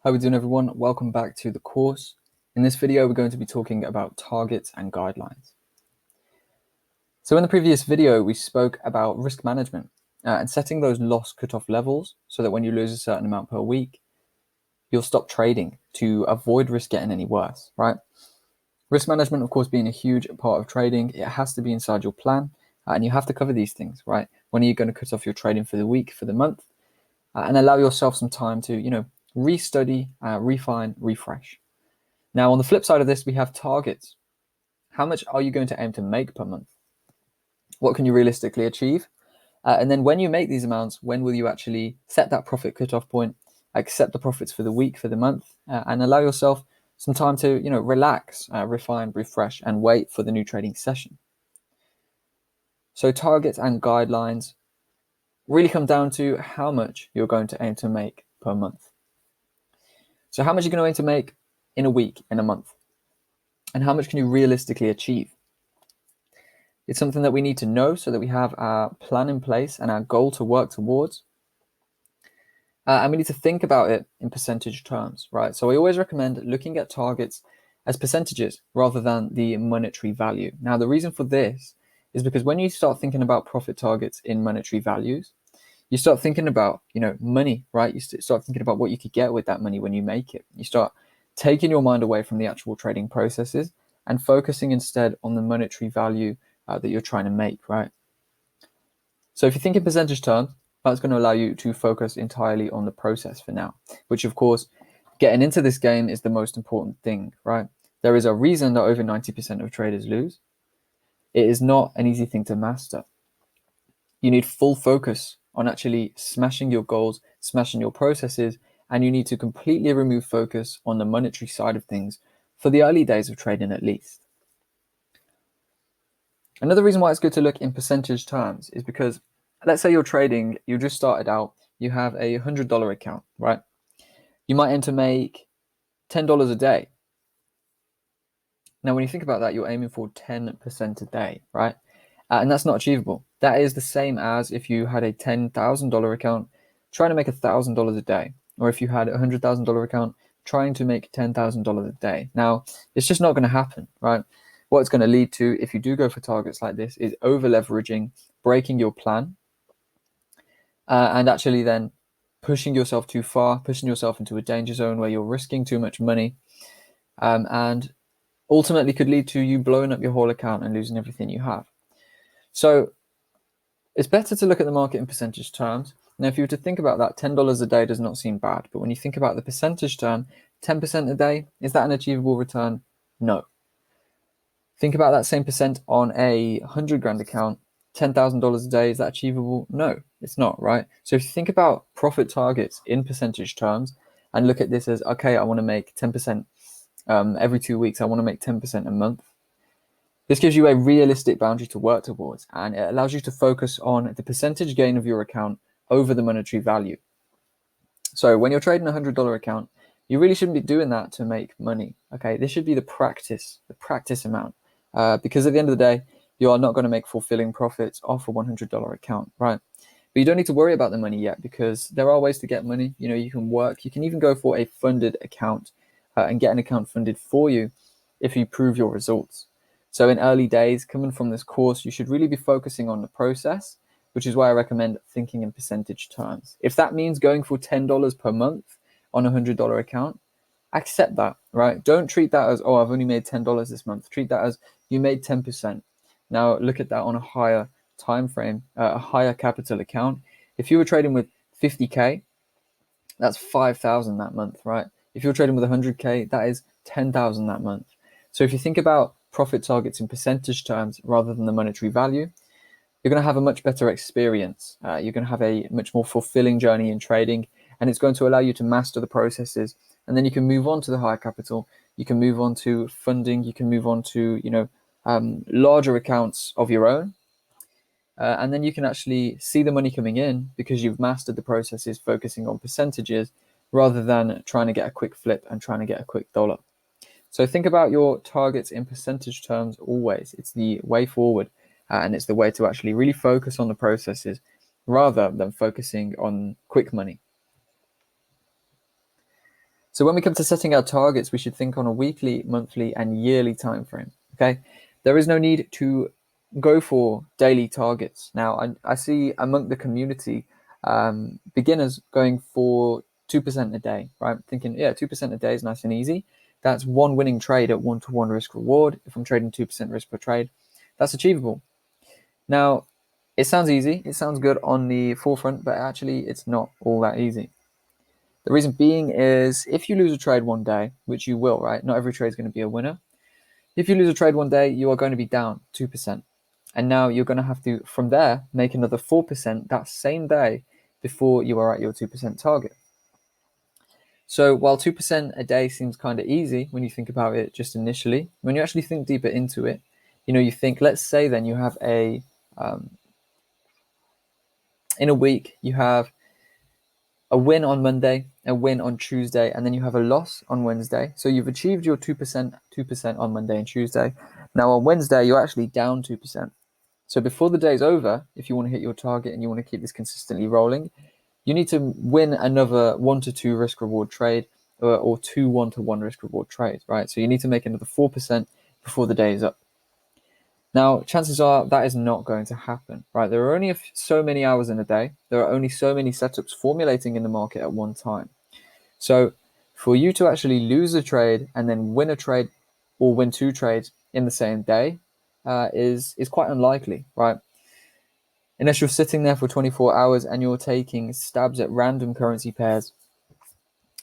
How are we doing, everyone? Welcome back to the course. In this video, we're going to be talking about targets and guidelines. So in the previous video, we spoke about risk management and setting those loss cutoff levels so that when you lose a certain amount per week, you'll stop trading to avoid risk getting any worse, right? Risk management, of course, being a huge part of trading, it has to be inside your plan and you have to cover these things, right? When are you going to cut off your trading for the week, for the month, and allow yourself some time to, restudy, refine, refresh. Now, on the flip side of this, we have targets. How much are you going to aim to make per month? What can you realistically achieve? And then when you make these amounts, when will you actually set that profit cutoff point, accept the profits for the week, for the month, and allow yourself some time to, relax, refine, refresh, and wait for the new trading session. So targets and guidelines really come down to how much you're going to aim to make per month. So how much are you going to aim to make in a week, in a month? And how much can you realistically achieve? It's something that we need to know so that we have our plan in place and our goal to work towards. And we need to think about it in percentage terms, right? So I always recommend looking at targets as percentages rather than the monetary value. Now, the reason for this is because when you start thinking about profit targets in monetary values, you start thinking about, money, right? You start thinking about what you could get with that money when you make it. You start taking your mind away from the actual trading processes and focusing instead on the monetary value that you're trying to make, right? So if you think in percentage terms, that's going to allow you to focus entirely on the process for now, which of course, getting into this game is the most important thing, right? There is a reason that over 90% of traders lose. It is not an easy thing to master. You need full focus on actually smashing your goals, smashing your processes, and you need to completely remove focus on the monetary side of things for the early days of trading at least. Another reason why it's good to look in percentage terms is because let's say you're trading, you just started out, you have a $100 account, right? You might aim to make $10 a day. Now, when you think about that, you're aiming for 10% a day, right? And that's not achievable. That is the same as if you had a $10,000 account trying to make $1,000 a day, or if you had a $100,000 account trying to make $10,000 a day. Now, it's just not going to happen, right? What it's going to lead to, if you do go for targets like this, is over leveraging, breaking your plan, and actually then pushing yourself too far, pushing yourself into a danger zone where you're risking too much money, and ultimately could lead to you blowing up your whole account and losing everything you have. So it's better to look at the market in percentage terms. Now, if you were to think about that, $10 a day does not seem bad. But when you think about the percentage term, 10% a day, is that an achievable return? No. Think about that same percent on a 100 grand account, $10,000 a day, is that achievable? No, it's not, right? So if you think about profit targets in percentage terms and look at this as, okay, I want to make 10% every 2 weeks, I want to make 10% a month. This gives you a realistic boundary to work towards, and it allows you to focus on the percentage gain of your account over the monetary value. So when you're trading a $100 account, you really shouldn't be doing that to make money. Okay, this should be the practice amount, because at the end of the day, you are not going to make fulfilling profits off a $100 account, right? But you don't need to worry about the money yet because there are ways to get money. You can work. You can even go for a funded account and get an account funded for you if you prove your results. So in early days, coming from this course, you should really be focusing on the process, which is why I recommend thinking in percentage terms. If that means going for $10 per month on a $100 account, accept that, right? Don't treat that as, oh, I've only made $10 this month. Treat that as you made 10%. Now look at that on a higher time frame, a higher capital account. If you were trading with 50K, that's 5,000 that month, right? If you're trading with 100K, that is 10,000 that month. So if you think about profit targets in percentage terms rather than the monetary value, you're going to have a much better experience. You're going to have a much more fulfilling journey in trading, and it's going to allow you to master the processes. And then you can move on to the higher capital. You can move on to funding. You can move on to, larger accounts of your own. And then you can actually see the money coming in because you've mastered the processes, focusing on percentages rather than trying to get a quick flip and trying to get a quick dollar. So think about your targets in percentage terms always. It's the way forward, and it's the way to actually really focus on the processes rather than focusing on quick money. So when we come to setting our targets, we should think on a weekly, monthly, and yearly time frame. Okay, there is no need to go for daily targets. Now, I see among the community beginners going for 2% a day, right? Thinking, yeah, 2% a day is nice and easy. That's one winning trade at 1-to-1 risk reward. If I'm trading 2% risk per trade, that's achievable. Now, it sounds easy, it sounds good on the forefront, but actually it's not all that easy. The reason being is if you lose a trade one day, which you will, right? Not every trade is going to be a winner. If you lose a trade one day, you are going to be down 2%. And now you're going to have to, from there, make another 4% that same day before you are at your 2% target. So while 2% a day seems kind of easy when you think about it just initially, when you actually think deeper into it, you think, let's say then you have in a week, you have a win on Monday, a win on Tuesday, and then you have a loss on Wednesday. So you've achieved your 2% on Monday and Tuesday. Now on Wednesday, you're actually down 2%. So before the day's over, if you want to hit your target and you want to keep this consistently rolling, you need to win another 1-to-2 risk reward trade or 2 1-to-1 risk reward trades, right? So you need to make another 4% before the day is up. Now, chances are that is not going to happen, right? There are only so many hours in a day. There are only so many setups formulating in the market at one time. So for you to actually lose a trade and then win a trade or win two trades in the same day is quite unlikely, right? Unless you're sitting there for 24 hours and you're taking stabs at random currency pairs,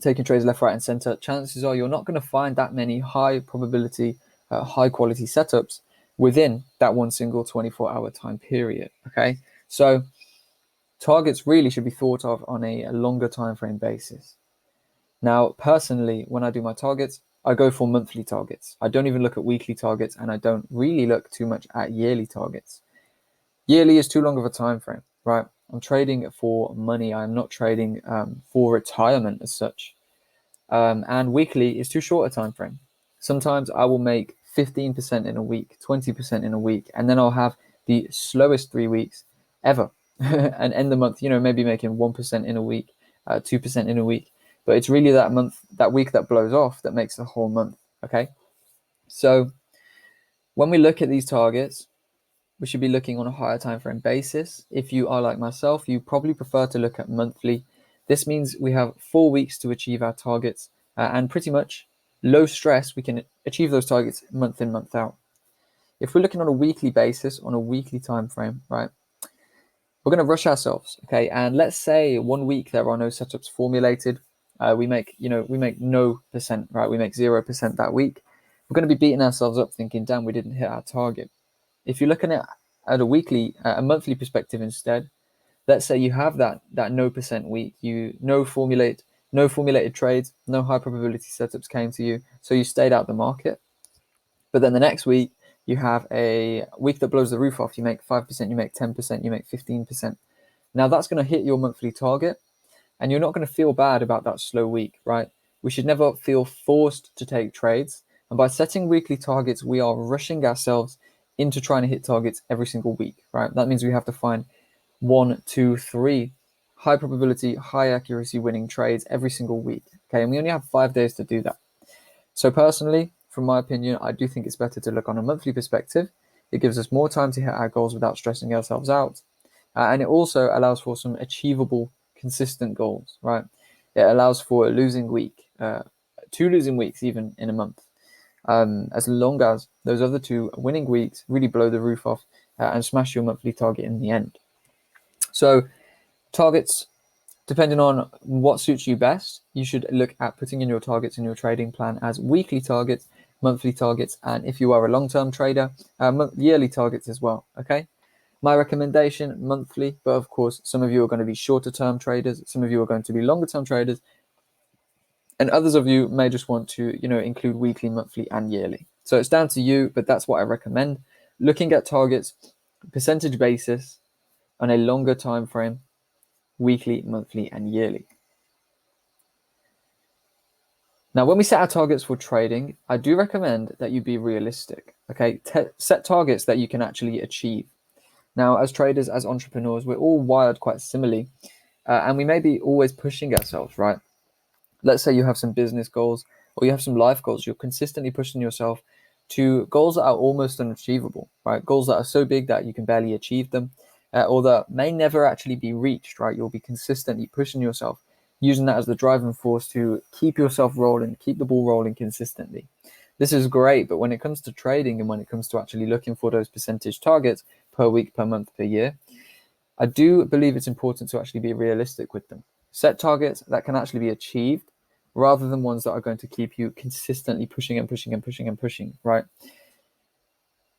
taking trades left, right, and center, chances are you're not going to find that many high probability, high quality setups within that one single 24-hour time period. Okay, so targets really should be thought of on a longer time frame basis. Now, personally, when I do my targets, I go for monthly targets. I don't even look at weekly targets, and I don't really look too much at yearly targets. Yearly is too long of a time frame, right? I'm trading for money. I'm not trading for retirement as such. And weekly is too short a time frame. Sometimes I will make 15% in a week, 20% in a week, and then I'll have the slowest 3 weeks ever and end the month, maybe making 1% in a week, 2% in a week. But it's really that week that blows off that makes the whole month. Okay. So when we look at these targets, we should be looking on a higher time frame basis. If you are like myself, you probably prefer to look at monthly. This means we have 4 weeks to achieve our targets and pretty much low stress, we can achieve those targets month in, month out. If we're looking on a weekly basis, on a weekly time frame, right, we're going to rush ourselves, okay? And let's say 1 week there are no setups formulated. We make no percent, right? We make 0% that week. We're going to be beating ourselves up thinking, damn, we didn't hit our target. If you're looking at a monthly perspective instead, let's say you have that no percent week, no formulated trades, no high probability setups came to you, so you stayed out the market. But then the next week you have a week that blows the roof off. You make 5%, you make 10%, you make 15%. Now that's going to hit your monthly target, and you're not going to feel bad about that slow week, right? We should never feel forced to take trades, and by setting weekly targets, we are rushing ourselves into trying to hit targets every single week, right? That means we have to find 1, 2, 3 high probability, high accuracy winning trades every single week. Okay, and we only have 5 days to do that. So personally, from my opinion, I do think it's better to look on a monthly perspective. It gives us more time to hit our goals without stressing ourselves out. And it also allows for some achievable, consistent goals, right? It allows for a losing week, 2 losing weeks even in a month. As long as those other 2 winning weeks really blow the roof off and smash your monthly target in the end. So targets, depending on what suits you best, you should look at putting in your targets in your trading plan as weekly targets, monthly targets, and if you are a long-term trader, yearly targets as well, okay? My recommendation, monthly, but of course, some of you are going to be shorter-term traders, some of you are going to be longer-term traders, and others of you may just want to, include weekly, monthly, and yearly. So it's down to you, but that's what I recommend. Looking at targets, percentage basis, on a longer time frame, weekly, monthly, and yearly. Now, when we set our targets for trading, I do recommend that you be realistic, okay? Set targets that you can actually achieve. Now, as traders, as entrepreneurs, we're all wired quite similarly, and we may be always pushing ourselves, right? Let's say you have some business goals or you have some life goals. You're consistently pushing yourself to goals that are almost unachievable, right? Goals that are so big that you can barely achieve them, or that may never actually be reached, right? You'll be consistently pushing yourself, using that as the driving force to keep yourself rolling, keep the ball rolling consistently. This is great, but when it comes to trading and when it comes to actually looking for those percentage targets per week, per month, per year, I do believe it's important to actually be realistic with them. Set targets that can actually be achieved rather than ones that are going to keep you consistently pushing and pushing and pushing and pushing, right?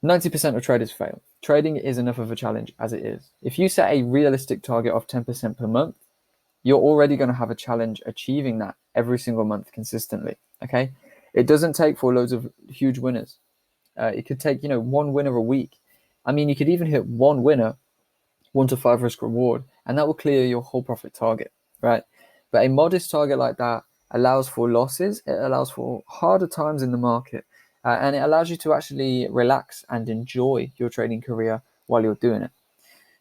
90% of traders fail. Trading is enough of a challenge as it is. If you set a realistic target of 10% per month, you're already going to have a challenge achieving that every single month consistently, okay? It doesn't take for loads of huge winners. It could take, one winner a week. I mean, you could even hit one winner 1 to 5 risk reward, and that will clear your whole profit target, right? But a modest target like that allows for losses, it allows for harder times in the market, and it allows you to actually relax and enjoy your trading career while you're doing it.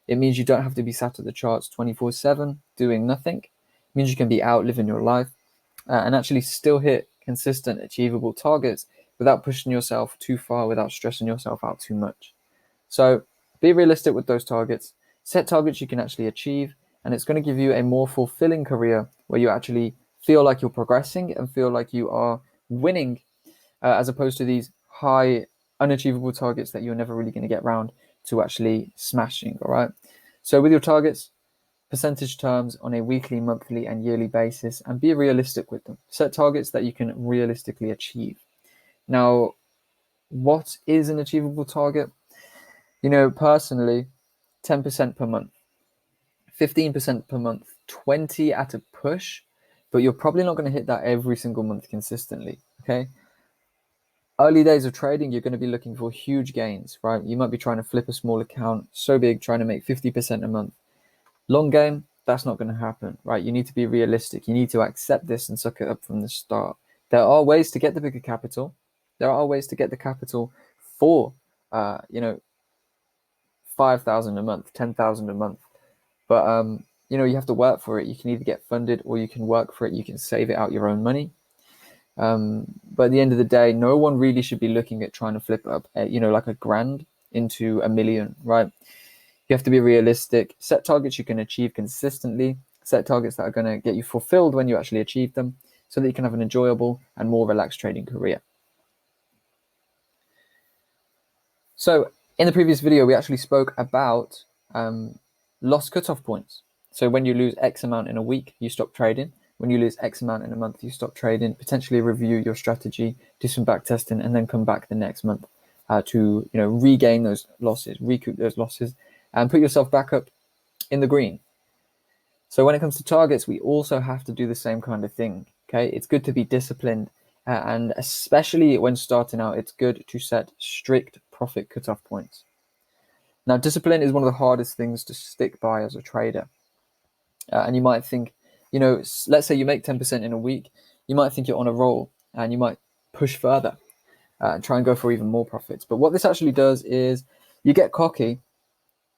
It means you don't have to be sat at the charts 24/7 doing nothing. It means you can be out living your life and actually still hit consistent, achievable targets without pushing yourself too far, without stressing yourself out too much. So be realistic with those targets, set targets you can actually achieve, and it's going to give you a more fulfilling career where you actually feel like you're progressing and feel like you are winning, as opposed to these high, unachievable targets that you're never really going to get around to actually smashing. All right. So with your targets, percentage terms on a weekly, monthly, and yearly basis, and be realistic with them. Set targets that you can realistically achieve. Now, what is an achievable target? Personally, 10% per month, 15% per month, 20 at a push, but you're probably not going to hit that every single month consistently, okay? Early days of trading, you're going to be looking for huge gains, right? You might be trying to flip a small account so big, trying to make 50% a month. Long game, that's not going to happen, right? You need to be realistic. You need to accept this and suck it up from the start. There are ways to get the bigger capital. There are ways to get the capital for, 5,000 a month, 10,000 a month. But you have to work for it. You can either get funded or you can work for it. You can save it out your own money. But at the end of the day, no one really should be looking at trying to flip up, like a grand into a million, right? You have to be realistic. Set targets you can achieve consistently. Set targets that are going to get you fulfilled when you actually achieve them, so that you can have an enjoyable and more relaxed trading career. So in the previous video, we actually spoke about loss cutoff points. So when you lose X amount in a week, you stop trading. When you lose X amount in a month, you stop trading. Potentially review your strategy, do some back testing, and then come back the next month to regain those losses, recoup those losses, and put yourself back up in the green. So when it comes to targets, we also have to do the same kind of thing. Okay, it's good to be disciplined, and especially when starting out, it's good to set strict profit cutoff points. Now, discipline is one of the hardest things to stick by as a trader. And you might think, let's say you make 10% in a week, you might think you're on a roll and you might push further and try and go for even more profits. But what this actually does is you get cocky,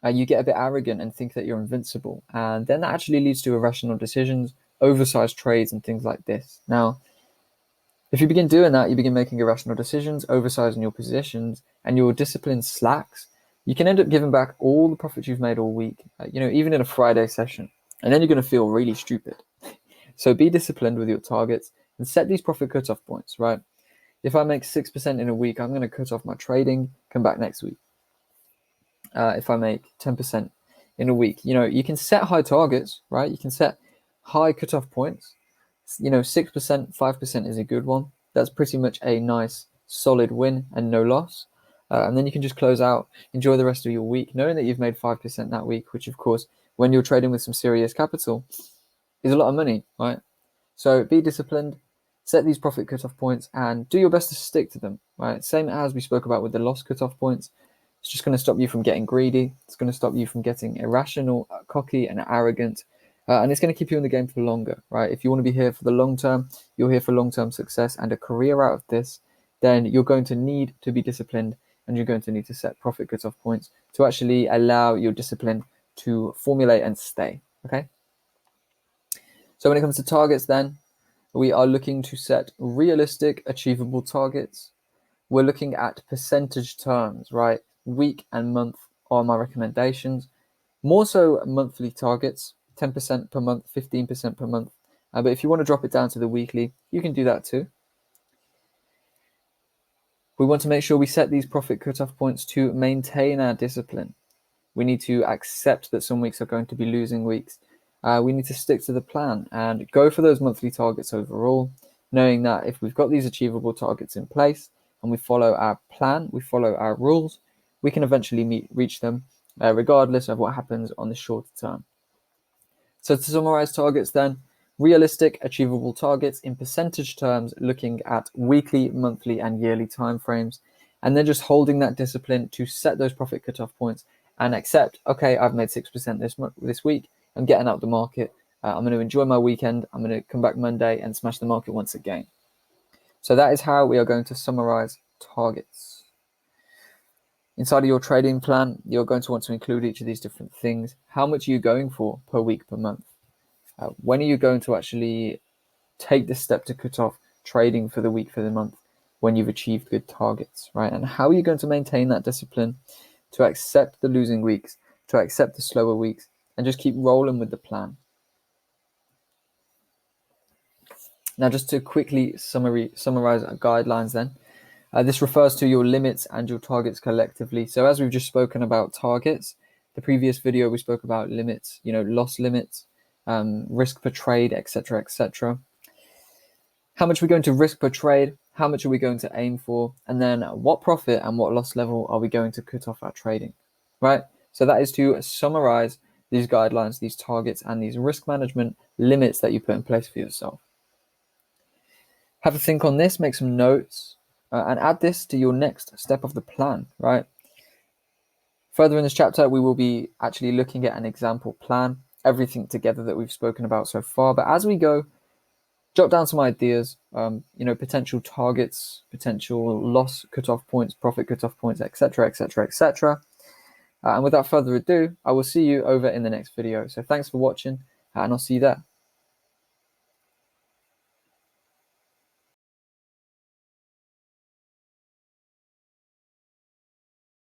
you get a bit arrogant and think that you're invincible. And then that actually leads to irrational decisions, oversized trades, and things like this. Now, if you begin doing that, you begin making irrational decisions, oversizing your positions, and your discipline slacks, you can end up giving back all the profits you've made all week, even in a Friday session. And then you're going to feel really stupid. So be disciplined with your targets and set these profit cutoff points, right? If I make 6% in a week, I'm going to cut off my trading, come back next week. If I make 10% in a week, you can set high targets, right? You can set high cutoff points. 6%, 5% is a good one. That's pretty much a nice solid win and no loss. And then you can just close out, enjoy the rest of your week, knowing that you've made 5% that week, which of course, when you're trading with some serious capital, is a lot of money, right? So be disciplined, set these profit cutoff points, and do your best to stick to them, right? Same as we spoke about with the loss cutoff points. It's just going to stop you from getting greedy. It's going to stop you from getting irrational, cocky, and arrogant. And it's going to keep you in the game for longer, right? If you want to be here for the long term, you're here for long-term success and a career out of this, then you're going to need to be disciplined and you're going to need to set profit cutoff points to actually allow your discipline to formulate and stay, okay? So when it comes to targets then, we are looking to set realistic, achievable targets. We're looking at percentage terms, right? Week and month are my recommendations. More so monthly targets, 10% per month, 15% per month. But if you want to drop it down to the weekly, you can do that too. We want to make sure we set these profit cutoff points to maintain our discipline. We need to accept that some weeks are going to be losing weeks. We need to stick to the plan and go for those monthly targets overall, knowing that if we've got these achievable targets in place and we follow our plan, we follow our rules, we can eventually reach them regardless of what happens on the shorter term. So to summarize targets then, realistic, achievable targets in percentage terms, looking at weekly, monthly, and yearly timeframes, and then just holding that discipline to set those profit cutoff points and accept, okay, I've made 6% this week. I'm getting out the market. I'm going to enjoy my weekend. I'm going to come back Monday and smash the market once again. So that is how we are going to summarize targets. Inside of your trading plan, you're going to want to include each of these different things. How much are you going for per week, per month? When are you going to actually take the step to cut off trading for the week, for the month, when you've achieved good targets, right? And how are you going to maintain that discipline to accept the losing weeks, to accept the slower weeks, and just keep rolling with the plan? Now, just to quickly summarize our guidelines then. This refers to your limits and your targets collectively. So as we've just spoken about targets, the previous video we spoke about limits, loss limits, risk per trade, etc., etc. How much are we going to risk per trade? How much are we going to aim for? And then what profit and what loss level are we going to cut off our trading, right? So that is to summarize these guidelines, these targets, and these risk management limits that you put in place for yourself. Have a think on this, make some notes, and add this to your next step of the plan, right? Further in this chapter, we will be actually looking at an example plan, everything together that we've spoken about so far. But as we go, jot down some ideas, potential targets, potential loss cutoff points, profit cutoff points, etc., etc., etc. And without further ado, I will see you over in the next video. So thanks for watching, and I'll see you there.